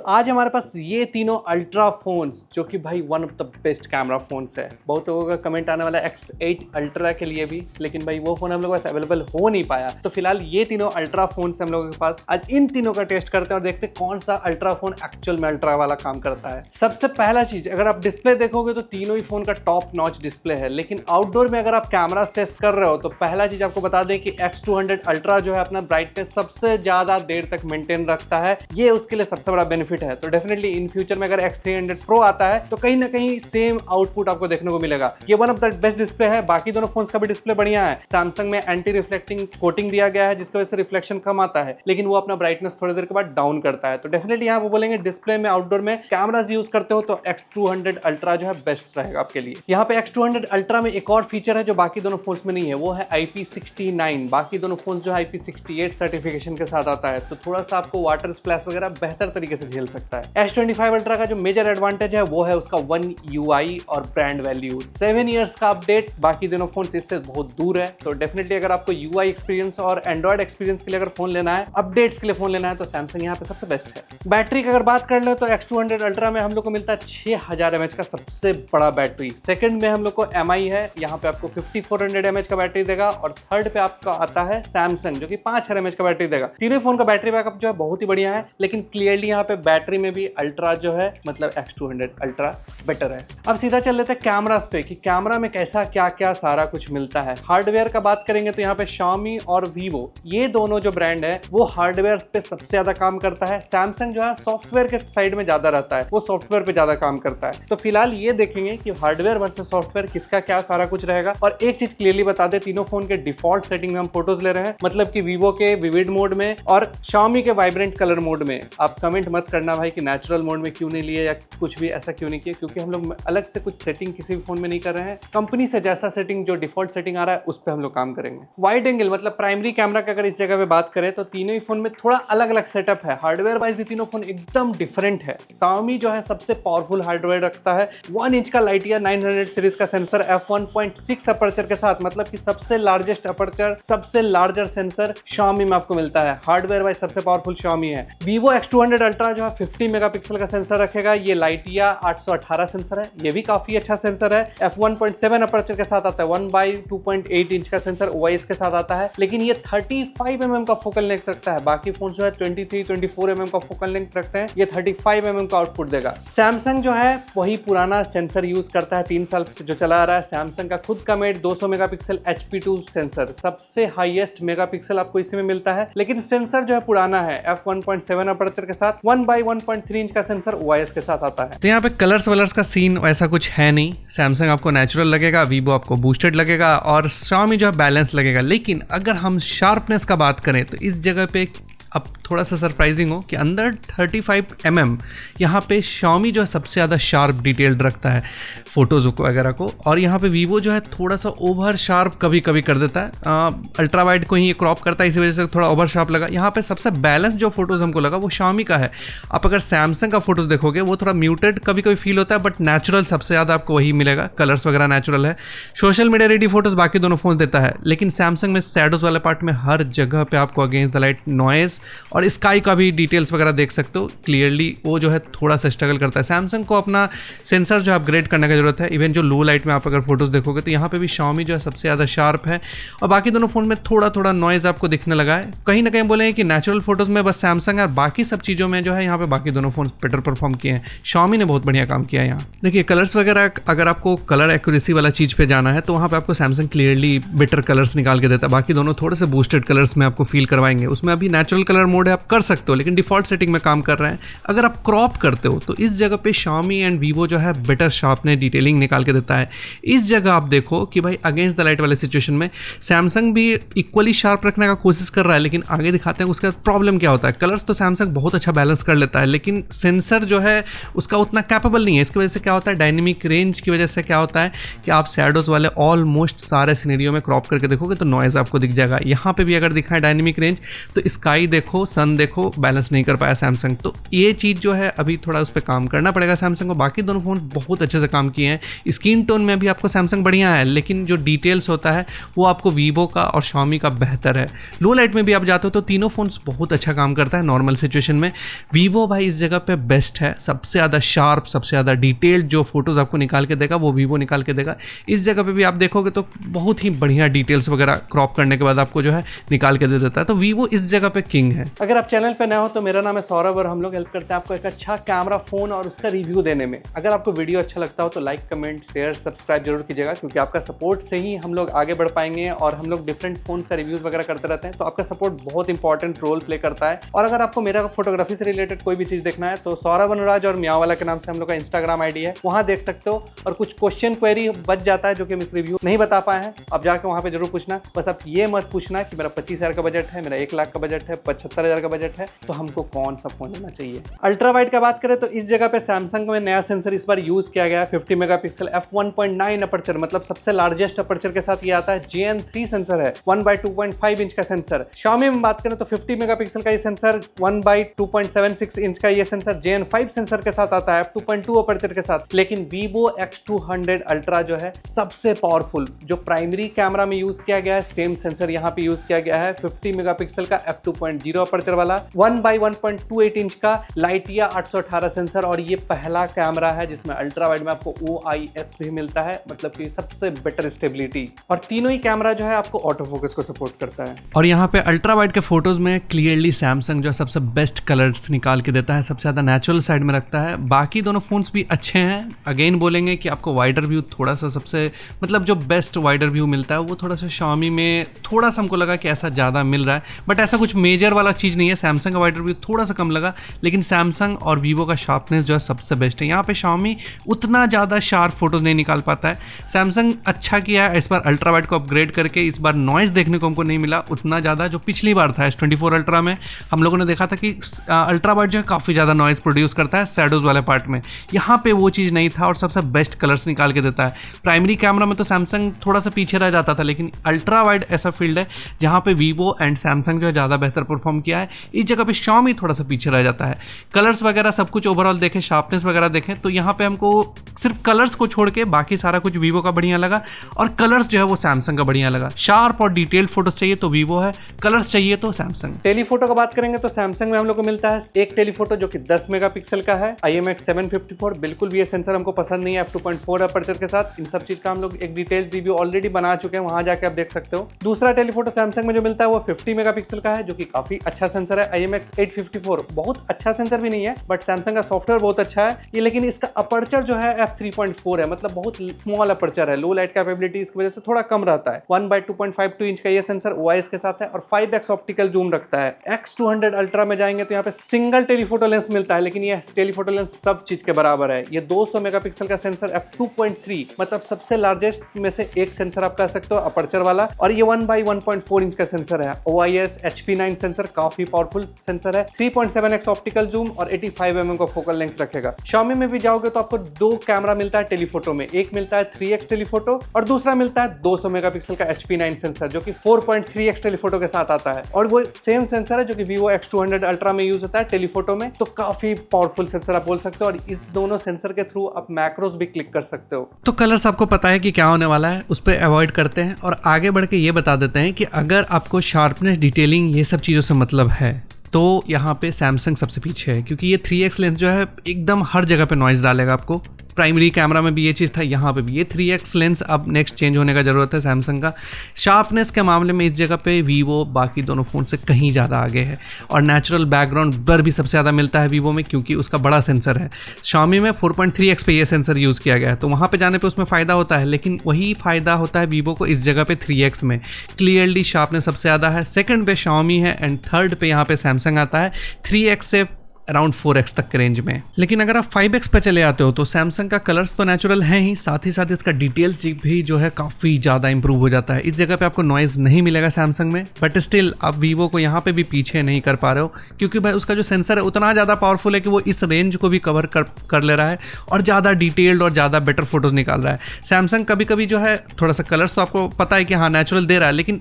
आज हमारे पास ये तीनों अल्ट्रा फोन्स जो कि भाई one of the best camera phones है। बहुत लोगों का कमेंट आने वाला है X8 अल्ट्रा के लिए भी, लेकिन भाई वो फोन हम लोगों के पास अवेलेबल हो नहीं पाया। तो फिलहाल ये तीनों अल्ट्रा फोन्स हम लोगों के पास, आज इन तीनों का टेस्ट करते हैं और देखते हैं कौन सा अल्ट्रा फोन एक्चुअल में अल्ट्रा वाला काम करता है। सबसे पहला चीज, अगर आप डिस्प्ले देखोगे तो तीनों ही फोन का टॉप नॉच डिस्प्ले है, लेकिन आउटडोर में अगर आप कैमरा टेस्ट कर रहे हो तो पहला चीज आपको बता दें कि X200 अल्ट्रा जो है अपना ब्राइटनेस सबसे ज्यादा देर तक मेंटेन रखता है। ये उसके लिए सबसे बड़ा बेनिफिट है। तो डेफिनेटली इन फ्यूचर में अगर X300 Pro आता है तो कहीं ना कहीं सेम आउटपुट आपको देखने को मिलेगा। ये one of the best display है। बाकी दोनों फोन्स का भी डिस्प्ले बढ़िया है। सैमसंग में एंटी रिफ्लेक्टिंग कोटिंग दिया गया है जिसकी वजह से रिफ्लेक्शन कम आता है, लेकिन वो अपना ब्राइटनेस थोड़ी देर के बाद डाउन करता है। तो डेफिनेटली यहाँ वो बोलेंगे डिस्प्ले में आउटडोर में कैमराज यूज करते हो तो X200 अल्ट्रा जो है बेस्ट रहेगा आपके लिए। यहाँ पे X200 अल्ट्रा में एक और फीचर है जो बाकी दोनों फोन्स में नहीं है, वो है IP69। बाकी दोनों फोन्स जो है IP68 सर्टिफिकेशन के साथ आता है, तो थोड़ा सा आपको वाटर स्प्लैश वगैरह बेहतर तरीके से झेल सकता है। S25 अल्ट्रा का जो मेजर एडवांटेज है वो है उसका One UI और ब्रांड वैल्यू। 7 इयर्स का अपडेट, बाकी दोनों फोन इससे बहुत दूर है। तो डेफिनेटली अगर आपको UI एक्सपीरियंस और एंड्रॉइड एक्सपीरियंस के लिए अगर फोन लेना है, अपडेट्स के लिए फोन लेना है, तो सैमसंग यहाँ पे सबसे बेस्ट है। बैटरी की अगर बात कर ले तो X200 अल्ट्रा में हम लोग को मिलता है 6000 mAh का सबसे बड़ा बैटरी। सेकंड में हम लोग को MI है, यहाँ पे आपको 5400 mAh का बैटरी देगा, और थर्ड पे आपका आता है सैमसंग जो कि 5000 mAh का बैटरी देगा। तीनों फोन का बैटरी बैकअप जो है बहुत ही बढ़िया है, लेकिन क्लियरली यहाँ पे बैटरी में भी अल्ट्रा जो है मतलब X200 अल्ट्रा बेटर है। अब सीधा चल लेते हैं कैमरास पे कि कैमरा में कैसा क्या क्या सारा कुछ मिलता है। हार्डवेयर का बात करेंगे तो यहाँ पे Xiaomi और Vivo, ये दोनों जो ब्रांड है वो हार्डवेयर पे सबसे ज्यादा काम करता है। सैमसंग जो है सॉफ्टवेयर के साइड में ज्यादा रहता है, वो सॉफ्टवेयर पे ज्यादा काम करता है। तो फिलहाल ये देखेंगे कि हार्डवेयर वर्सेस सॉफ्टवेयर किसका क्या सारा कुछ रहेगा। और एक चीज क्लियरली बता दे, तीनों फोन के डिफॉल्ट सेटिंग में हम फोटोज ले रहे हैं, मतलब कि Vivo के विविड मोड में और Xiaomi के वाइब्रेंट कलर मोड में। आप कमेंट मत करना भाई कि नेचुरल मोड में क्यों नहीं लिए या कुछ भी ऐसा क्यों नहीं किया, क्योंकि हम लोग अलग से कुछ सेटिंग किसी भी फोन में नहीं कर रहे हैं। कंपनी से जैसा सेटिंग जो डिफॉल्ट सेटिंग आ रहा है उस पर हम लोग काम करेंगे। वाइड एंगल मतलब प्राइमरी कैमरा का अगर इस जगह पे बात करें तो तीनों ही फोन में थोड़ा अलग अलग सेटअप है। हार्डवेयर वाइज भी तीनों फोन एकदम डिफरेंट है। Xiaomi जो है सबसे पावरफुल हार्डवेयर रखता है, 1 इंच का लाइटिया 900 सीरीज का सेंसर f1.6 अपर्चर के साथ, मतलब कि सबसे लार्जेस्ट अपर्चर, सबसे लार्जर सेंसर Xiaomi में आपको मिलता है। हार्डवेयर वाइज सबसे पावरफुल Xiaomi है। Vivo X200 अल्ट्रा जो है 50 मेगापिक्सल का सेंसर रखेगा, ये लाइटिया 818 सेंसर है, ये भी काफी अच्छा सेंसर है। f1.7 अपर्चर के साथ आता है, 1/2.8 इंच का सेंसर OIS के साथ आता है, लेकिन ये 35 mm का फोकल लेंथ रखता है। बाकी फोन जो है 23-24 mm का फोकल लेंथ रखते हैं, ये 35 mm का आउटपुट देगा। सैमसंग जो है वही पुराना सेंसर यूज करता है, 3 साल से जो चला आ रहा है। सैमसंग का खुद का मेड 200 मेगापिक्सल HP2 सेंसर, सबसे हाईएस्ट मेगापिक्सल आपको इसी में मिलता है, लेकिन सेंसर जो है पुराना है। f1.7 अपर्चर के साथ 1/1.3 इंच का सेंसर OIS के साथ आता है। तो यहाँ पे कलर्स वलर्स का सीन ऐसा कुछ है नहीं। सैमसंग आपको नेचुरल लगेगा, Vivo आपको बूस्टेड लगेगा और Xiaomi जो है बैलेंस लगेगा। लेकिन अगर हम शार्पनेस का बात करें तो इस जगह पे अब थोड़ा सा सरप्राइजिंग हो कि अंदर 35 mm यहाँ पे Xiaomi जो है सबसे ज़्यादा शार्प डिटेल्ड रखता है फोटोज़ वगैरह को, और यहाँ पे Vivo जो है थोड़ा सा ओवर शार्प कभी कभी कर देता है। अल्ट्रा वाइड को ही क्रॉप करता है, इसी वजह से थोड़ा ओवर शार्प लगा। यहाँ पे सबसे बैलेंस जो फोटोज़ हमको लगा वो Xiaomi का है। आप अगर सैमसंग का फोटोज़ देखोगे वो थोड़ा म्यूटेड कभी कभी फील होता है, बट नेचुरल सबसे ज़्यादा आपको वही मिलेगा। कलर्स वगैरह नेचुरल है। सोशल मीडिया रेडी फोटोज़ बाकी दोनों फोन देता है, लेकिन सैमसंग में शैडोज़ वाले पार्ट में हर जगह पे आपको अगेंस्ट द लाइट नॉइज़ और स्काई का भी डिटेल्स वगैरह देख सकते हो क्लियरली। वो जो है थोड़ा सा स्ट्रगल करता है। सैमसंग को अपना सेंसर जो अपग्रेड करने की जरूरत है। इवन जो लो लाइट में आप अगर फोटोज देखोगे तो यहाँ पे भी Xiaomi जो है सबसे ज़्यादा शार्प है, और बाकी दोनों फोन में थोड़ा थोड़ा नॉइज़ आपको दिखने लगा है। कहीं ना कहीं बोले कि नेचुरल फोटोज में बस सैमसंग है, बाकी सब चीज़ों में जो है यहाँ पे बाकी दोनों फोन बेटर परफॉर्म किए हैं। Xiaomi ने बहुत बढ़िया काम किया है यहाँ। देखिए कलर्स वगैरह, अगर आपको कलर एक्यूरेसी वाला चीज़ पे जाना है तो वहाँ पे आपको सैमसंग क्लियरली बेटर कलर्स निकाल के देता है। बाकी दोनों थोड़े से बूस्टेड कलर्स में आपको फील करवाएंगे। उसमें अभी नेचुरल कलर मोड है, आप कर सकते हो, लेकिन डिफॉल्ट सेटिंग में काम कर रहे हैं। अगर आप क्रॉप करते हो तो इस जगह पे Xiaomi एंड Vivo जो है बेटर शार्पनेस डिटेलिंग निकाल के देता है। इस जगह आप देखो कि भाई अगेंस्ट द लाइट वाले सिचुएशन में सैमसंग भी इक्वली शार्प रखने का कोशिश कर रहा है, लेकिन आगे दिखाते हैं उसका प्रॉब्लम क्या होता है। कलर्स तो सैमसंग बहुत अच्छा बैलेंस कर लेता है, लेकिन सेंसर जो है उसका उतना कैपेबल नहीं है। इसकी वजह से क्या होता है, डायनेमिक रेंज की वजह से क्या होता है कि आप शैडोज वाले ऑलमोस्ट सारे सिनेरियो में क्रॉप करके देखोगे तो नॉइज आपको दिख जाएगा। यहाँ पे भी अगर दिखाएं डायनेमिक रेंज तो स्काई देखो, सन देखो, बैलेंस नहीं कर पाया सैमसंग। तो ये चीज़ जो है अभी थोड़ा उस पर काम करना पड़ेगा सैमसंग को। बाकी दोनों फ़ोन बहुत अच्छे से काम किए हैं। स्क्रीन टोन में भी आपको सैमसंग बढ़िया है, लेकिन जो डिटेल्स होता है वो आपको वीवो का और Xiaomi का बेहतर है। लो लाइट में भी आप जाते हो तो तीनों फ़ोन्स बहुत अच्छा काम करता है नॉर्मल सिचुएशन में। वीवो भाई इस जगह पे बेस्ट है, सबसे ज़्यादा शार्प, सबसे ज़्यादा डिटेल्ड जो फोटोज़ आपको निकाल के देगा वो वीवो निकाल के देगा। इस जगह पे भी आप देखोगे तो बहुत ही बढ़िया डिटेल्स वगैरह क्रॉप करने के बाद आपको जो है निकाल के दे देता है। तो वीवो इस जगह पे किंग है। अगर आप चैनल पे नए हो तो मेरा नाम है सौरभ और हम लोग हेल्प करते हैं आपको एक अच्छा कैमरा फोन और उसका रिव्यू देने में। अगर आपको वीडियो अच्छा लगता हो तो लाइक, कमेंट, शेयर, सब्सक्राइब जरूर कीजिएगा, क्योंकि आपका सपोर्ट से ही हम लोग आगे बढ़ पाएंगे और हम लोग डिफरेंट फोन्स का रिव्यूज वगैरह करते रहते हैं। तो आपका सपोर्ट बहुत इंपॉर्टेंट रोल प्ले करता है। और अगर आपको मेरा फोटोग्राफी से रिलेटेड कोई भी चीज देखना है तो सौरभ अनुराज और मियाँ वाला के नाम से हम लोग का इंस्टाग्राम आईडी है, वहां देख सकते हो। और कुछ क्वेश्चन क्वेरी बच जाता है जो कि हम इस रिव्यू नहीं बता पाए हैं, आप जाके वहां पे जरूर पूछना। बस आप ये मत पूछना कि मेरा 25,000 का बजट है, मेरा 1 लाख का बजट है, 75,000 का बजट है, तो हमको कौन सा फोन लेना चाहिए। अल्ट्रा वाइड का बात करें तो इस जगह पे सैमसंग में नया सेंसर इस बार यूज किया गया है, 50 मेगापिक्सल f1.9 अपर्चर, मतलब सबसे लार्जेस्ट अपर्चर के साथ ये आता है। JN3 सेंसर है, 1/2.5 इंच का सेंसर। Xiaomi में बात करें तो 50 मेगापिक्सल का ये सेंसर, 1/2.76 इंच का ये सेंसर JN5 सेंसर के साथ आता है, f2.2 अपर्चर के साथ। लेकिन Vivo X200 Ultra जो है सबसे पावरफुल, जो प्राइमरी कैमरा में यूज किया गया है, सेम सेंसर यहाँ पे यूज किया गया है, 50 मेगापिक्सल का f2.0 अपर्चर वाला, 1/1.28 इंच का लाइटिया 818 सेंसर। और ये पहला कैमरा है जिसमें अल्ट्रा वाइड में आपको OIS भी मिलता है, मतलब कि सबसे बेटर स्टेबिलिटी। और तीनों ही कैमरा जो है आपको ऑटो फोकस को सपोर्ट करता है। और यहाँ पे अल्ट्रा वाइड के फोटोज में क्लियरली सैमसंग जो है सबसे बेस्ट कलर्स निकाल के देता है, सबसे ज़्यादा नेचुरल साइड में रखता है। बाकी दोनों फोन्स भी अच्छे हैं। अगेन बोलेंगे कि आपको वाइडर व्यू थोड़ा सा सबसे मतलब जो बेस्ट वाइडर व्यू मिलता है वो थोड़ा सा Xiaomi में थोड़ा सा हमको लगा कि ऐसा ज़्यादा मिल रहा है, बट ऐसा कुछ मेजर वाला चीज़ नहीं है। सैमसंग का वाइडर व्यू थोड़ा सा कम लगा, लेकिन सैमसंग और वीवो का शार्पनेस जो है सबसे बेस्ट है। यहाँ पे Xiaomi उतना ज़्यादा शार्प फोटोज नहीं निकाल पाता है। सैमसंग अच्छा किया है इस बार अल्ट्रा वाइड को अपग्रेड करके, इस बार नॉइज़ देखने को हमको नहीं मिला उतना ज़्यादा जो पिछली बार था। S24 अल्ट्रा में हम लोगों ने देखा था कि अल्ट्रा वाइड जो है काफ़ी ज़्यादा नॉइज़ प्रोड्यूस करता है शैडोज़ वाले पार्ट में, यहाँ पे वो चीज़ नहीं था और सबसे बेस्ट कलर्स निकाल के देता है। प्राइमरी कैमरा में तो सैमसंग थोड़ा सा पीछे रह जाता था, लेकिन अल्ट्रा वाइड ऐसा फील्ड है जहाँ पे वीवो एंड सैमसंग जो है ज़्यादा बेहतर परफॉर्म किया है। इस जगह पे Xiaomi थोड़ा सा पीछे रह जाता है। कलर्स वगैरह सब कुछ ओवरऑल देखें, शार्पनेस वगैरह देखें तो यहाँ पे हमको सिर्फ कलर्स को छोड़ के बाकी सारा कुछ वीवो का बढ़िया लगा, और कलर्स जो है वो सैमसंग का बढ़िया लगा। शार्प और डिटेल्ड फोटोज चाहिए तो वीवो है, कलर्स चाहिए तो सैमसंग। टेलीफोटो का बात करेंगे तो सैमसंग में हम लोग को मिलता है एक टेलीफोटो जो कि 10 मेगापिक्सल का है, IMX754। बिल्कुल भी ये सेंसर हमको पसंद नहीं है, f2.4 अपर्चर के साथ। इन सब चीज का हम लोग एक डिटेल्ड रिव्यू ऑलरेडी बना चुके हैं, वहां जाके आप देख सकते हो। दूसरा टेलीफोटो सैमसंग में जो मिलता है वो 50 मेगापिक्सल का है, जो कि काफी अच्छा सेंसर है, IMX854। बहुत अच्छा सेंसर भी नहीं है, बट सैमसंग का सॉफ्टवेयर बहुत अच्छा है ये। लेकिन इसका अपर्चर जो है f3.4 है, मतलब बहुत स्मॉल अपर्चर है। लो लाइट कैपेबिलिटी इसकी वजह से थोड़ा कम रहता है। 1/2.52 इंच का ये सेंसर OIS के साथ है और 5x ऑप्टिकल जूम रखता है। X200 अल्ट्रा में जाएंगे तो यहाँ पे सिंगल टेलीफोटो लेंस मिलता है, लेकिन ये टेलीफोटो लेंस सब चीज के बराबर है। ये 200 मेगापिक्सल का सेंसर f2.3, मतलब सबसे लार्जेस्ट में से एक सेंसर आप कह सकते हो अपर्चर वाला। और ये 1/1.4 इंच का सेंसर है, OIS HP9 सेंसर, काफी पावरफुल सेंसर है। 3.7x ऑप्टिकल जूम और 85 mm का फोकल लेंथ रखेगा। Xiaomi में भी जाओगे तो आपको दो कैमरा मिलता है टेलीफोटो में, एक मिलता है 3x टेलीफोटो और दूसरा मिलता है 200 मेगापिक्सल का HP9 सेंसर, जो कि 4.3x टेलीफोटो के साथ आता है। और वो सेम सेंसर है जो कि Vivo X200 अल्ट्रा में यूज होता है टेलीफोटो में। तो काफी पावरफुल सेंसर आप बोल सकते हो, और इस दोनों सेंसर के थ्रू आप मैक्रोस भी क्लिक कर सकते हो। तो कलर्स आपको पता है कि क्या होने वाला है, उस पर अवॉइड करते हैं और आगे बढ़ के ये बता देते हैं कि अगर आपको शार्पनेस, डिटेलिंग ये सब चीज़ों से मतलब है तो यहाँ पे सैमसंग सबसे पीछे है, क्योंकि ये 3x लेंस जो है एकदम हर जगह पे नॉइज़ डालेगा आपको। प्राइमरी कैमरा में भी ये चीज़ था, यहाँ पे भी ये 3x लेंस अब नेक्स्ट चेंज होने का ज़रूरत है सैमसंग का। शार्पनेस के मामले में इस जगह पे वीवो बाकी दोनों फ़ोन से कहीं ज़्यादा आगे है, और नेचुरल बैकग्राउंड ब्लर भी सबसे ज़्यादा मिलता है वीवो में, क्योंकि उसका बड़ा सेंसर है। Xiaomi में 4.3x पे ये सेंसर यूज़ किया गया है, तो वहाँ पे जाने पे उसमें फ़ायदा होता है, लेकिन वही फ़ायदा होता है वीवो को इस जगह पे 3x में। क्लियरली शार्पनेस सबसे ज़्यादा है, सेकंड पे Xiaomi है एंड थर्ड पे यहाँ पे सैमसंग आता है। 3x से अराउंड 4x तक के रेंज में। लेकिन अगर आप 5x पे चले आते हो तो सैमसंग का कलर्स तो नेचुरल है ही साथ इसका डिटेल्स भी जो है काफ़ी ज़्यादा इंप्रूव हो जाता है। इस जगह पे आपको नॉइज़ नहीं मिलेगा सैमसंग में, बट स्टिल आप वीवो को यहाँ पे भी पीछे नहीं कर पा रहे हो, क्योंकि भाई उसका जो सेंसर है उतना ज़्यादा पावरफुल है कि वो इस रेंज को भी कवर कर ले रहा है और ज़्यादा डिटेल्ड और ज़्यादा बेटर फोटोज़ निकाल रहा है। सैमसंग कभी कभी जो है थोड़ा सा कलर्स तो आपको पता है कि हाँ नेचुरल दे रहा है, लेकिन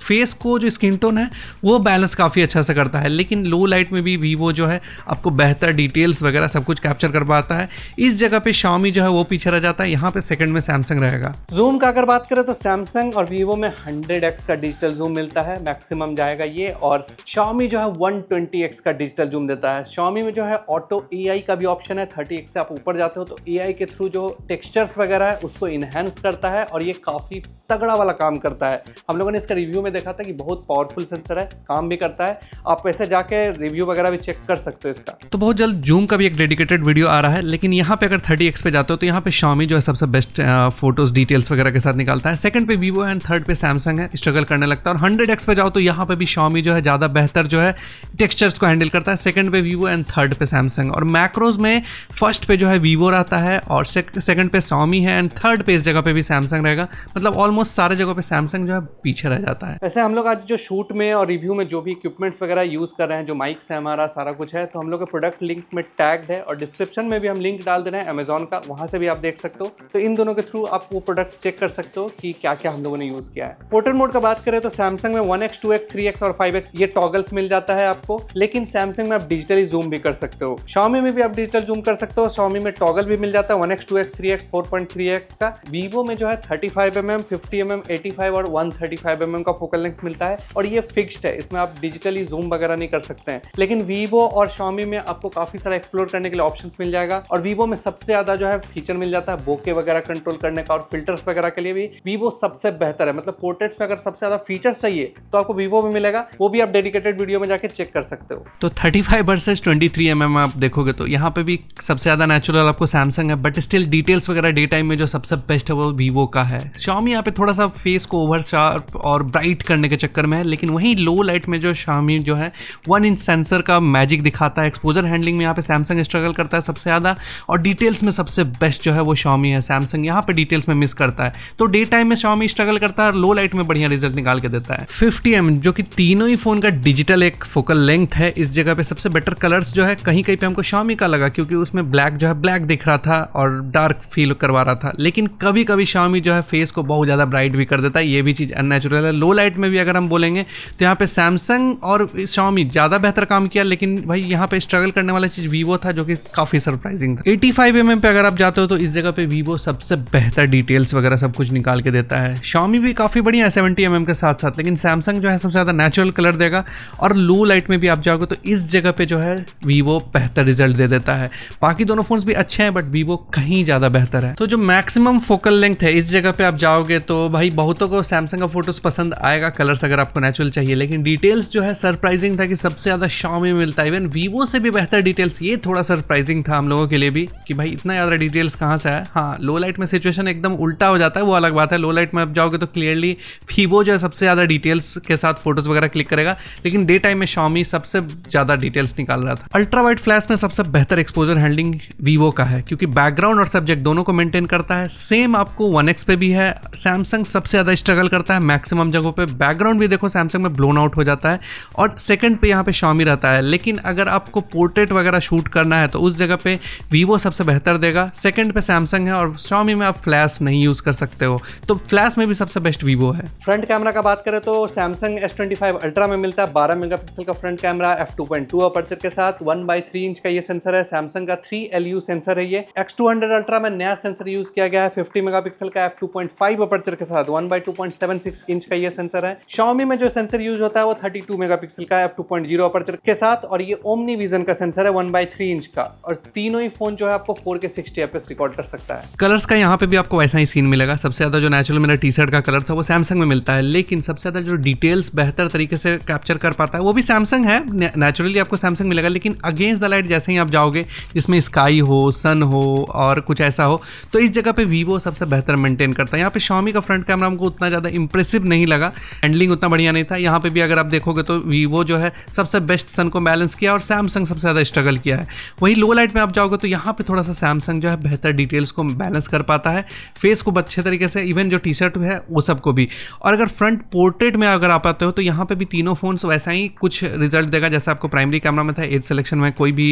फेस को जो स्किन टोन है वो बैलेंस काफ़ी अच्छा से करता है। लेकिन लो लाइट में भी वीवो जो है आपको बेहतर डिटेल्स वगैरह सब कुछ कैप्चर कर पाता है। इस जगह पे Xiaomi जो है वो पीछे रह जाता है, यहाँ पे सेकंड में सैमसंग रहेगा। जूम का अगर बात करें तो सैमसंग और वीवो में 100x का डिजिटल जूम मिलता है, मैक्सिमम जाएगा ये, और Xiaomi जो है 120x का डिजिटल जूम देता है। Xiaomi में जो है ऑटो AI का भी ऑप्शन है, 30x से आप ऊपर जाते हो तो AI के थ्रू जो टेक्सचर्स वगैरह है उसको इनहेंस करता है और ये काफ़ी तगड़ा वाला काम करता है। हम लोगों ने इसका रिव्यू में देखा था कि बहुत पावरफुल सेंसर है, काम भी करता है। आप वैसे जाके रिव्यू वगैरह भी चेक कर सकते हो इसका। तो बहुत जल्द जूम का भी एक डेडिकेटेड वीडियो आ रहा है, लेकिन यहाँ पे अगर 30x पे जाते हो तो यहाँ पे Xiaomi जो है सबसे बेस्ट फोटोज डिटेल्स वगैरह के साथ निकालता है। सेकंड पे वीवो एंड थर्ड पे सैमसंग है, स्ट्रगल करने लगता है। और 100x पे जाओ तो यहाँ पे भी Xiaomi जो है ज़्यादा बेहतर जो है टेक्सचर्स को हैंडल करता है। सेकंड पे वीवो एंड थर्ड पे सैमसंग, और मैक्रोज में फर्स्ट पे जो है वीवो रहता है और सेकंड पे Xiaomi है एंड थर्ड पे इस जगह पे भी सैमसंग रहेगा। मतलब ऑलमोस्ट सारे जगह पे सैमसंग जो है पीछे रह जाता है। वैसे हम लोग आज जो शूट में और रिव्यू में जो भी इक्विपमेंट्स वगैरह यूज कर रहे हैं, जो माइक्स है हमारा सारा कुछ है, तो हम लोग का प्रोडक्ट लिंक में टैग्ड है और डिस्क्रिप्शन में भी हम लिंक डाल दे रहे हैं अमेजॉन का, वहां से भी आप देख सकते हो। तो इन दोनों के थ्रू आप वो प्रोडक्ट चेक कर सकते हो कि क्या क्या हम लोगों ने यूज किया है। पोर्ट्रेट मोड का बात करें तो सैमसंग में 1x 2x 3x और 5x ये टॉगल्स मिल जाता है आपको, लेकिन सैमसंग में आप डिजिटली जूम भी कर सकते हो। Xiaomi में भी आप डिजिटल जूम कर सकते हो, Xiaomi में टॉगल भी मिल जाता है 1x 2x 3x 4.3x का। वीवो में जो है 35mm 50mm 85 और 135mm का फोकल लेंथ मिलता है और ये फिक्स्ड है, इसमें आप डिजिटली जूम वगैरह नहीं कर सकते हैं। लेकिन वीवो और Xiaomi में आपको काफी सारा एक्सप्लोर करने के लिए ऑप्शंस मिल जाएगा। और वीवो में सबसे ज्यादा जो है फीचर मिल जाता है बोके वगैरह कंट्रोल करने का, और फिल्टर्स वगैरह के लिए भी वीवो सबसे बेहतर है। मतलब पोर्ट्रेट्स में अगर सबसे ज्यादा फीचर्स चाहिए तो आपको वीवो में मिलेगा, वो भी आप डेडिकेटेड वीडियो में जाके चेक कर सकते हो। तो 35 वर्सेस 23mm आप देखोगे तो यहाँ पे भी सबसे ज्यादा नेचुरल आपको सैमसंग है, बट स्टिल डिटेल्स वगैरह डे टाइम में जो सबसे बेस्ट है वो वीवो का है। Xiaomi यहाँ पे थोड़ा सा फेस को ओवर शार्प और ब्राइट करने के चक्कर में है, लेकिन वहीं लो लाइट में जो Xiaomi जो है 1 इंच सेंसर का मैजिक दिखाता है। एक्सपोजर हैंडलिंग में यहाँ पे सैमसंग स्ट्रगल करता है सबसे ज़्यादा, और डिटेल्स में सबसे बेस्ट जो है वो Xiaomi है। सैमसंग यहाँ पे डिटेल्स में मिस करता है, तो डे टाइम में Xiaomi स्ट्रगल करता है और लो लाइट में बढ़िया रिजल्ट निकाल के देता है। 50mm जो कि तीनों ही फोन का डिजिटल एक फोकल लेंथ है, इस जगह पे सबसे बेटर कलर्स जो है कहीं कहीं पे हमको Xiaomi का लगा, क्योंकि उसमें ब्लैक जो है ब्लैक दिख रहा था और डार्क फील करवा रहा था। लेकिन कभी कभी Xiaomi जो है फेस को बहुत ज़्यादा ब्राइट भी कर देता है, ये भी चीज़ अननेचुरल है। लो लाइट में भी अगर हम बोलेंगे तो यहाँ पे सैमसंग और Xiaomi ज़्यादा बेहतर काम किया, लेकिन भाई यहाँ पे स्ट्रगल करने वाला चीज़ वीवो था, जो कि काफ़ी सरप्राइजिंग था। 85mm पे अगर आप जाते हो तो इस जगह पे वीवो सबसे बेहतर डिटेल्स वगैरह सब कुछ निकाल के देता है। Xiaomi भी काफ़ी बढ़िया है 70mm के साथ साथ, लेकिन सैमसंग जो है सबसे ज़्यादा नेचुरल कलर देगा। और लो लाइट में भी आप जाओगे तो इस जगह पे जो है वीवो बेहतर रिजल्ट दे देता है। बाकी दोनों फोन्स भी अच्छे हैं, बट वीवो कहीं ज़्यादा बेहतर है। तो जो मैक्सिमम फोकल लेंथ है इस जगह पे आप जाओगे तो भाई बहुतों को सैमसंग का फोटोज पसंद आएगा, कलर्स अगर आपको नेचुरल चाहिए, लेकिन डिटेल्स जो है सरप्राइजिंग था कि सबसे ज़्यादा Xiaomi में मिलता है। इवन वीवो से भी बेहतर डिटेल्स, ये थोड़ा सरप्राइजिंग था हम लोगों के लिए भी कि भाई इतना ज़्यादा डिटेल्स कहाँ से है। हाँ, लो लाइट में सिचुएशन एकदम उल्टा हो जाता है, वो अलग बात है। लो लाइट में आप जाओगे तो क्लियरली वीवो जो है सबसे ज़्यादा डिटेल्स के साथ फोटोज वगैरह क्लिक करेगा, लेकिन डे टाइम में Xiaomi सबसे ज़्यादा डिटेल्स निकाल रहा था। अल्ट्रा वाइड फ्लैश में सबसे बेहतर एक्सपोजर हैंडलिंग वीवो का है, क्योंकि बैकग्राउंड और सब्जेक्ट दोनों को मेंटेन करता है। सेम आपको 1x पे भी है। सैमसंग सबसे ज़्यादा स्ट्रगल करता है मैक्सिमम जगहों पे। बैकग्राउंड भी देखो सैमसंग में ब्लोन आउट हो जाता है, और सेकंड पे यहाँ पे Xiaomi रहता है। लेकिन अगर आपको पोर्ट्रेट वगैरह शूट करना है तो उस जगह पे वीवो सबसे बेहतर देगा, सेकंड पे सैमसंग है, और Xiaomi में आप फ्लैश नहीं यूज़ कर सकते हो, तो फ्लैश में भी सबसे बेस्ट वीवो है। फ्रंट कैमरा का बात करें तो सैमसंग S25 अल्ट्रा में मिलता है 12 मेगापिक्सल का फ्रंट कैमरा f2.2 अपर्चर के साथ। 1/3 इंच का ये सेंसर है, सैमसंग का 3LU सेंसर है ये। X200 अल्ट्रा में नया सेंसर यूज किया गया है 50 मेगापिक्सल का f2.5 अपर्चर के साथ। 1/2.76 इंच का ये सेंसर है। Xiaomi में जो सेंसर यूज होता है वो 32 मेगापिक्सल का f2.0 अपर्चर के साथ, और ये ओमनी विजन का सेंसर है 1/3 इंच का। और तीनों ही फोन जो है आपको 4K 60 FPS रिकॉर्ड कर सकता है। कलर्स का यहाँ पे भी आपको वैसा ही सीन मिलेगा। सबसे ज्यादा जो नेचुरल मेरा टी शर्ट का कलर था वो सैमसंग में मिलता है, लेकिन सबसे ज्यादा जो डिटेल्स बेहतर तरीके से कैप्चर कर पाता है वो भी सैमसंग है। नेचुरली आपको सैमसंग मिलेगा, लेकिन अगेंस्ट द लाइट जैसे ही आप जाओगे जिसमें स्काई हो, सन हो और कुछ ऐसा हो, तो इस जगह पे वीवो सबसे बेहतर मेंटेन करता है। यहाँ पे Xiaomi का फ्रंट कैमरा हमको उतना ज़्यादा इंप्रेसिव नहीं लगा, हैंडलिंग उतना बढ़िया नहीं था। यहाँ पे भी अगर आप देखोगे तो वीवो जो है सबसे बेस्ट सन को बैलेंस किया, और सैमसंग सबसे ज़्यादा स्ट्रगल किया है। वही लो लाइट में आप जाओगे तो यहाँ पे थोड़ा सा सैमसंग जो है बेहतर डिटेल्स को बैलेंस कर पाता है, फेस को अच्छे तरीके से, इवन जो टी शर्ट है वो सबको भी। और अगर फ्रंट पोर्ट्रेट में अगर आप आते हो तो यहाँ पे भी तीनों फोन्स वैसा ही कुछ रिजल्ट देगा जैसा आपको प्राइमरी कैमरा में था। एज सिलेक्शन में कोई भी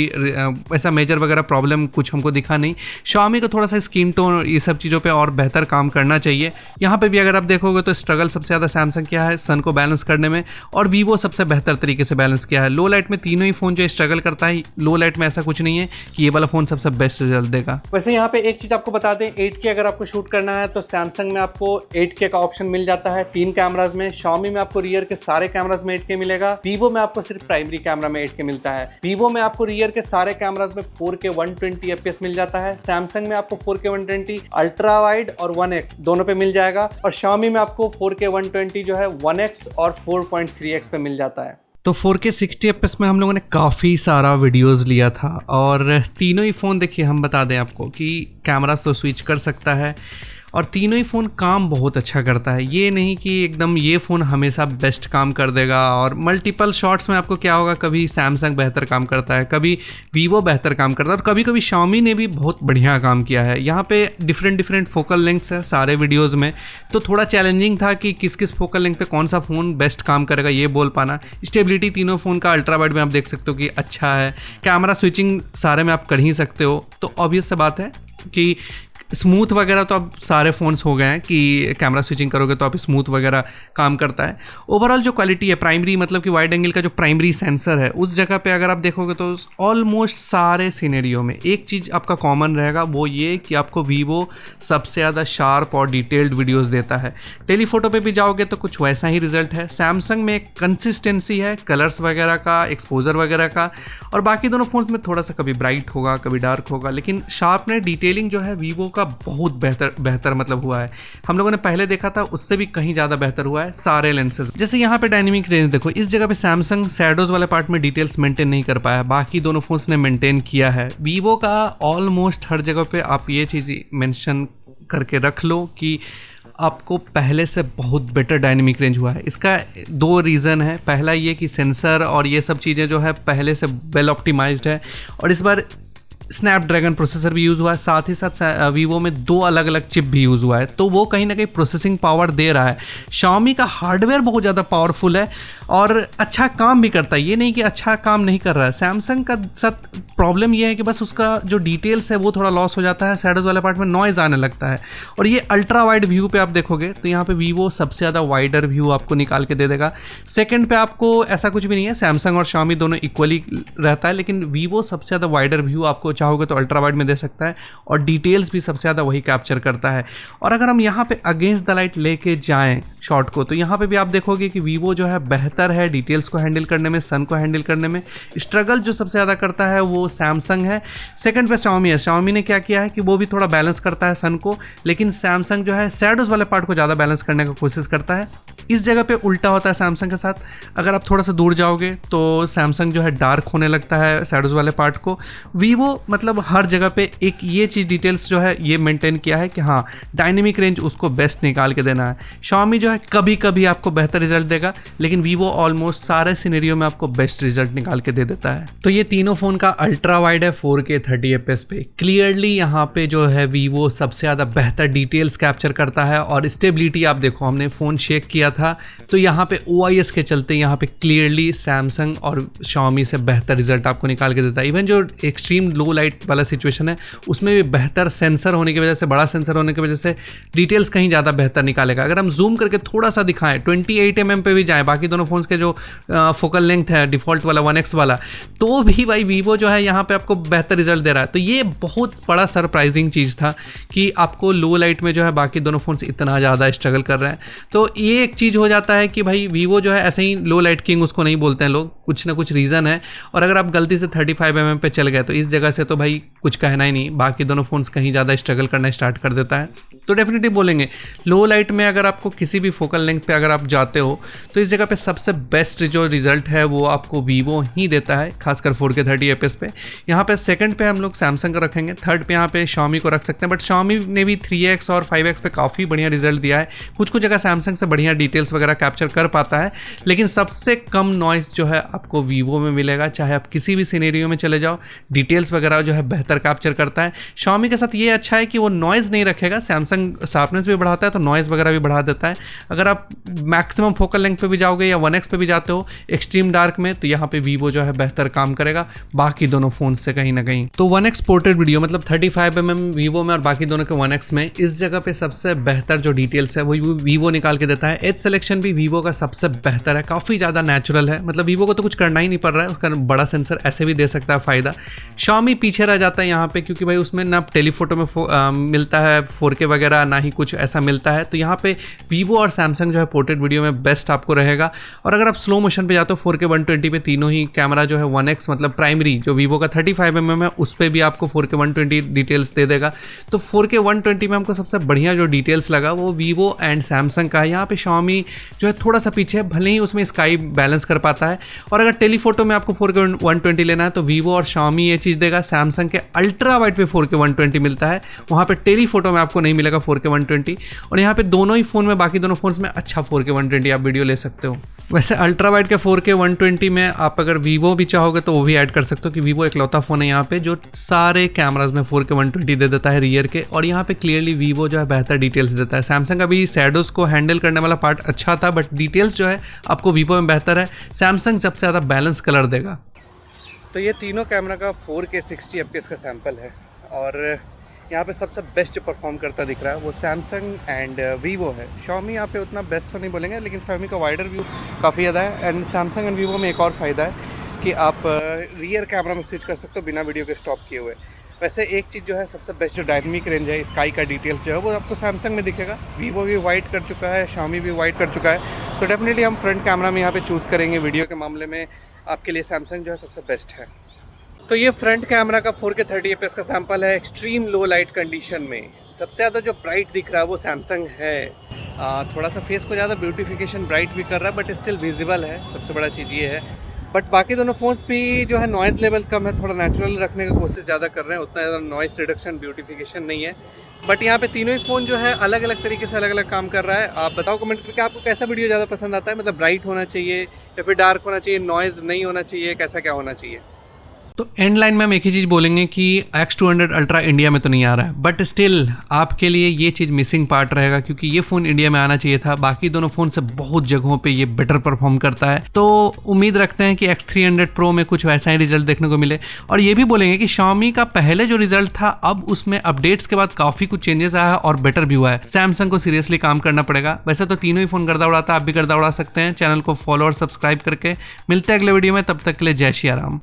वैसा मेजर वगैरह प्रॉब्लम कुछ हमको दिखा नहीं। Xiaomi को थोड़ा सा स्क्रीन टोन ये सब चीज़ों पे और बेहतर काम करना चाहिए। यहाँ पे भी अगर आप देखोगे तो स्ट्रगल सबसे ज़्यादा सैमसंग किया है सन को बैलेंस करने में, और वीवो सबसे बेहतर तरीके से बैलेंस किया है। लो लाइट में तीनों ही फ़ोन जो स्ट्रगल करता है, लो लाइट में ऐसा कुछ नहीं है कि ये वाला फ़ोन सबसे बेस्ट रिजल्ट देगा। वैसे यहाँ पे एक चीज़ आपको बता दें, 8K अगर आपको शूट करना है तो सैमसंग में आपको 8K का ऑप्शन मिल जाता है 3 कैमराज में। Xiaomi में आपको रियर के सारे कैमराज में 8K मिलेगा। वीवो में आपको सिर्फ प्राइमरी कैमरा में 8K मिलता है। वीवो में आपको रियर के सारे कैमराज में 4K 120 FPS मिल जाता है। सैमसंग में आपको 4K 120 अल्ट्रा वाइड और 1x दोनों पे मिल जाएगा। और Xiaomi में आपको 4K 120 जो है 1x और 4.3x पे मिल जाता है। तो 4K 60 FPS में हम लोगों ने काफ़ी सारा वीडियोस लिया था, और तीनों ही फ़ोन देखिए हम बता दें आपको कि कैमरा तो स्विच कर सकता है और तीनों ही फ़ोन काम बहुत अच्छा करता है। ये नहीं कि एकदम ये फ़ोन हमेशा बेस्ट काम कर देगा। और मल्टीपल शॉट्स में आपको क्या होगा, कभी सैमसंग बेहतर काम करता है, कभी वीवो बेहतर काम करता है, और कभी कभी Xiaomi ने भी बहुत बढ़िया काम किया है। यहाँ पे डिफरेंट फोकल लेंथ्स है सारे वीडियोज़ में, तो थोड़ा चैलेंजिंग था कि किस किस फोकल लेंथ पे कौन सा फ़ोन बेस्ट काम करेगा ये बोल पाना। स्टेबिलिटी तीनों फ़ोन का अल्ट्रा वाइड में आप देख सकते हो कि अच्छा है। कैमरा स्विचिंग सारे में आप कर ही सकते हो, तो ऑब्वियस सी बात है कि स्मूथ वगैरह तो अब सारे फ़ोन्स हो गए हैं कि कैमरा स्विचिंग करोगे तो आप स्मूथ वगैरह काम करता है। ओवरऑल जो क्वालिटी है प्राइमरी, मतलब कि वाइड एंगल का जो प्राइमरी सेंसर है उस जगह पे अगर आप देखोगे तो ऑलमोस्ट सारे सिनेरियो में एक चीज़ आपका कॉमन रहेगा, वो ये कि आपको वीवो सबसे ज़्यादा शार्प और डिटेल्ड वीडियोज़ देता है। टेलीफोटो पे भी जाओगे तो कुछ वैसा ही रिजल्ट है। सैमसंग में एक कंसिस्टेंसी है कलर्स वगैरह का, एक्सपोजर वगैरह का, और बाकी दोनों फ़ोन्स में थोड़ा सा कभी ब्राइट होगा कभी डार्क होगा, लेकिन शार्पनेस डिटेलिंग जो है वीवो का बहुत बेहतर मतलब हुआ है। हम लोगों ने पहले देखा था उससे भी कहीं ज़्यादा बेहतर हुआ है सारे लेंसेज। जैसे यहाँ पे डायनेमिक रेंज देखो, इस जगह पे सैमसंग शैडोज वाले पार्ट में डिटेल्स मेंटेन नहीं कर पाया, बाकी दोनों फोन्स ने मेंटेन किया है। वीवो का ऑलमोस्ट हर जगह पे आप ये चीज़ मेंशन करके रख लो कि आपको पहले से बहुत बेटर डायनेमिक रेंज हुआ है। इसका 2 रीज़न है। पहला ये कि सेंसर और ये सब चीज़ें जो है पहले से वेल ऑप्टिमाइज्ड है, और इस बार स्नैपड्रैगन प्रोसेसर भी यूज़ हुआ है, साथ ही साथ वीवो में 2 अलग अलग चिप भी यूज़ हुआ है, तो वो कहीं ना कहीं प्रोसेसिंग पावर दे रहा है। Xiaomi का हार्डवेयर बहुत ज़्यादा पावरफुल है और अच्छा काम भी करता है, ये नहीं कि अच्छा काम नहीं कर रहा है। सैमसंग का साथ प्रॉब्लम ये है कि बस उसका जो डिटेल्स है वो थोड़ा लॉस हो जाता है, शैडोज वाले पार्ट में नॉइज़ आने लगता है। और ये अल्ट्रा वाइड व्यू पे आप देखोगे तो यहाँ पे वीवो सबसे ज़्यादा वाइडर व्यू आपको निकाल के दे देगा। सेकेंड पे आपको ऐसा कुछ भी नहीं है, सैमसंग और Xiaomi दोनों इक्वली रहता है, लेकिन वीवो सबसे ज़्यादा वाइडर व्यू आपको चाहोगे तो अल्ट्रा वाइड में दे सकता है, और डिटेल्स भी सबसे ज़्यादा वही कैप्चर करता है। और अगर हम यहाँ पे अगेंस्ट द लाइट लेके जाएं शॉट को, तो यहाँ पे भी आप देखोगे कि वीवो जो है बेहतर है डिटेल्स को हैंडल करने में, सन को हैंडल करने में। स्ट्रगल जो सबसे ज़्यादा करता है वो सैमसंग है। सेकंड पे Xiaomi है। Xiaomi ने क्या किया है कि वो भी थोड़ा बैलेंस करता है सन को, लेकिन सैमसंग जो है शैडोज वाले पार्ट को ज़्यादा बैलेंस करने की कोशिश करता है। इस जगह पे उल्टा होता है सैमसंग के साथ। अगर आप थोड़ा सा दूर जाओगे तो सैमसंग जो है डार्क होने लगता है शैडोज वाले पार्ट को। वीवो मतलब हर जगह पे एक ये चीज़ डिटेल्स जो है ये मेंटेन किया है कि हाँ डायनेमिक रेंज उसको बेस्ट निकाल के देना है। Xiaomi जो है कभी कभी आपको बेहतर रिजल्ट देगा, लेकिन वीवो ऑलमोस्ट सारे सिनेरियो में आपको बेस्ट रिजल्ट निकाल के दे देता है। तो ये तीनों फ़ोन का अल्ट्रा वाइड है 4K 30 FPS पे। क्लियरली यहाँ पे जो है वीवो सबसे ज़्यादा बेहतर डिटेल्स कैप्चर करता है, और स्टेबिलिटी आप देखो, हमने फ़ोन शेक किया था तो यहाँ पे OIS के चलते यहाँ पे क्लियरली सैमसंग और Xiaomi से बेहतर रिजल्ट आपको निकाल के देता है। इवन जो एक्सट्रीम लो लाइट वाला सिचुएशन है उसमें भी बेहतर सेंसर होने की वजह से, बड़ा सेंसर होने की वजह से डिटेल्स कहीं ज़्यादा बेहतर निकालेगा। अगर हम जूम करके थोड़ा सा दिखाएं 28 mm पे भी जाएं, बाकी दोनों फोन्स के जो फोकल लेंथ है डिफ़ॉल्ट वाला 1x वाला, तो भी भाई वीवो जो है यहाँ पे आपको बेहतर रिजल्ट दे रहा है। तो ये बहुत बड़ा सरप्राइजिंग चीज़ था कि आपको लो लाइट में जो है बाकी दोनों फोन्स इतना ज़्यादा स्ट्रगल कर रहे हैं। तो ये एक चीज़ हो जाता है कि भाई वीवो जो है ऐसे ही लो लाइट किंग उसको नहीं बोलते हैं लोग, कुछ ना कुछ रीज़न है। और अगर आप गलती से 35 mm पे चल गए तो इस जगह से तो भाई कुछ कहना ही नहीं, बाकी दोनों फ़ोन्स कहीं ज़्यादा स्ट्रगल करना स्टार्ट कर देता है। तो डेफिनेटली बोलेंगे लो लाइट में अगर आपको किसी भी फोकल लेंथ पे अगर आप जाते हो तो इस जगह पे सबसे बेस्ट जो रिजल्ट है वो आपको वीवो ही देता है, खासकर 4K 30 fps पे। यहाँ पे सेकंड पे हम लोग सैमसंग का रखेंगे, थर्ड पे यहाँ पे Xiaomi को रख सकते हैं, बट Xiaomi ने भी 3x और 5x पे काफ़ी बढ़िया रिजल्ट दिया है। कुछ जगह सैमसंग से बढ़िया डिटेल्स वगैरह कैप्चर कर पाता है, लेकिन सबसे कम नॉइस जो है आपको वीवो में मिलेगा। चाहे आप किसी भी सिनेरियो में चले जाओ, डिटेल्स वगैरह जो है बेहतर कैप्चर करता है। Xiaomi के साथ ये अच्छा है कि वो नॉइज़ नहीं रखेगा, सैमसंग शार्पनेस भी बढ़ाता है तो नॉइज़ वगैरह भी बढ़ा देता है। अगर आप मैक्सिमम फोकल लेंथ पे भी जाओगे या 1x पे भी जाते हो एक्सट्रीम डार्क में, तो यहाँ पे वीवो जो है बेहतर काम करेगा बाकी दोनों फोन से कहीं ना कहीं। तो 1x पोर्ट्रेट वीडियो मतलब 35mm वीवो में और बाकी दोनों के 1x में, इस जगह पे सबसे बेहतर जो डिटेल्स है वो वीवो निकाल के देता है। एज सिलेक्शन भी वीवो का सबसे बेहतर है, काफ़ी ज़्यादा नेचुरल है, मतलब वीवो को तो कुछ करना ही नहीं पड़ रहा है, उसका बड़ा सेंसर ऐसे भी दे सकता है फ़ायदा। Xiaomi पीछे रह जाता है यहाँ पे, क्योंकि भाई उसमें ना टेलीफोटो में मिलता है 4K वगैरह, ना ही कुछ ऐसा मिलता है। तो यहाँ पे वीवो और सैमसंग जो है पोर्ट्रेट वीडियो में बेस्ट आपको रहेगा। और अगर आप स्लो मोशन पे जाते हो 4K 120 पे, तीनों ही कैमरा जो है 1x मतलब प्राइमरी जो वीवो का 35mm है उस पर भी आपको 4K 120 डिटेल्स दे देगा। तो 4K 120 में हमको सबसे बढ़िया जो डिटेल्स लगा वो वीवो एंड सैमसंग का है। यहाँ पे Xiaomi जो है थोड़ा सा पीछे, भले ही उसमें स्काई बैलेंस कर पाता है। और अगर टेलीफोटो में आपको 4K 120 लेना है तो वीवो और Xiaomi ये चीज़ देगा। सैमसंग के अल्ट्रा वाइड पे 4K 120 मिलता है, वहाँ पे टेलीफोटो में आपको नहीं मिलेगा 4K 120। और यहाँ पे दोनों ही फ़ोन में, बाकी दोनों फोन्स में अच्छा 4K 120 आप वीडियो ले सकते हो। वैसे अल्ट्रा वाइड के 4K 120 में आप अगर वीवो भी चाहोगे तो वो भी ऐड कर सकते हो, कि वीवो इकलौता फ़ोन है यहाँ पे जो सारे कैमराज में 4K 120 दे देता है रियर के। और यहाँ पे क्लियरली वीवो जो है बेहतर डिटेल्स देता है। सैमसंग का भी शैडोज़ को हैंडल करने वाला पार्ट अच्छा था, बट डिटेल्स जो है आपको वीवो में बेहतर है। सैमसंग सबसे ज़्यादा बैलेंस कलर देगा। तो ये तीनों कैमरा का 4K 60 fps का सैंपल है, और यहाँ पे सबसे बेस्ट जो परफॉर्म करता दिख रहा है वो सैमसंग एंड वीवो है। Xiaomi यहाँ पे उतना बेस्ट तो नहीं बोलेंगे, लेकिन Xiaomi का वाइडर व्यू काफ़ी ज़्यादा है। एंड सैमसंग एंड वीवो में एक और फ़ायदा है कि आप रियर कैमरा में स्विच कर सकते हो बिना वीडियो के स्टॉप किए हुए। वैसे एक चीज़ जो है सबसे बेस्ट जो डायनेमिक रेंज है, स्काई का डिटेल्स जो है वो आपको सैमसंग में दिखेगा। वीवो भी वाइड कर चुका है, Xiaomi भी वाइड कर चुका है। तो डेफिनेटली हम फ्रंट कैमरा में यहाँ पे चूज़ करेंगे। वीडियो के मामले में आपके लिए सैमसंग जो है सबसे बेस्ट है। तो ये फ्रंट कैमरा का 4K 30 fps का सैंपल है एक्सट्रीम लो लाइट कंडीशन में। सबसे ज़्यादा जो ब्राइट दिख रहा है वो सैमसंग है। थोड़ा सा फेस को ज़्यादा ब्यूटिफिकेशन ब्राइट भी कर रहा है, बट स्टिल विजिबल है, सबसे बड़ा चीज़ ये है। बट बाकी दोनों फ़ोन्स भी जो है नॉइज़ लेवल कम है, थोड़ा नेचुरल रखने की कोशिश ज़्यादा कर रहे हैं, उतना ज़्यादा नॉइज़ रिडक्शन ब्यूटिफिकेशन नहीं है। बट यहाँ पे तीनों ही फ़ोन जो है अलग अलग तरीके से अलग अलग काम कर रहा है। आप बताओ कमेंट करके आपको कैसा वीडियो ज़्यादा पसंद आता है, मतलब ब्राइट होना चाहिए या फिर डार्क होना चाहिए, नॉइज़ नहीं होना चाहिए, कैसा क्या होना चाहिए। तो एंड लाइन में हम एक ही चीज़ बोलेंगे कि X200 अल्ट्रा इंडिया में तो नहीं आ रहा है, बट स्टिल आपके लिए ये चीज़ मिसिंग पार्ट रहेगा, क्योंकि ये फ़ोन इंडिया में आना चाहिए था। बाकी दोनों फ़ोन से बहुत जगहों पे ये बेटर परफॉर्म करता है। तो उम्मीद रखते हैं कि X300 Pro में कुछ वैसा ही रिजल्ट देखने को मिले। और ये भी बोलेंगे कि Xiaomi का पहले जो रिजल्ट था, अब उसमें अपडेट्स के बाद काफ़ी कुछ चेंजेस आया है और बेटर भी हुआ है। सैमसंग को सीरियसली काम करना पड़ेगा। वैसे तो तीनों ही फ़ोन गर्दा उड़ाता है, आप भी गर्दा उड़ा सकते हैं। चैनल को फॉलो और सब्सक्राइब करके मिलते हैं अगले वीडियो में, तब तक के लिए जय श्री राम।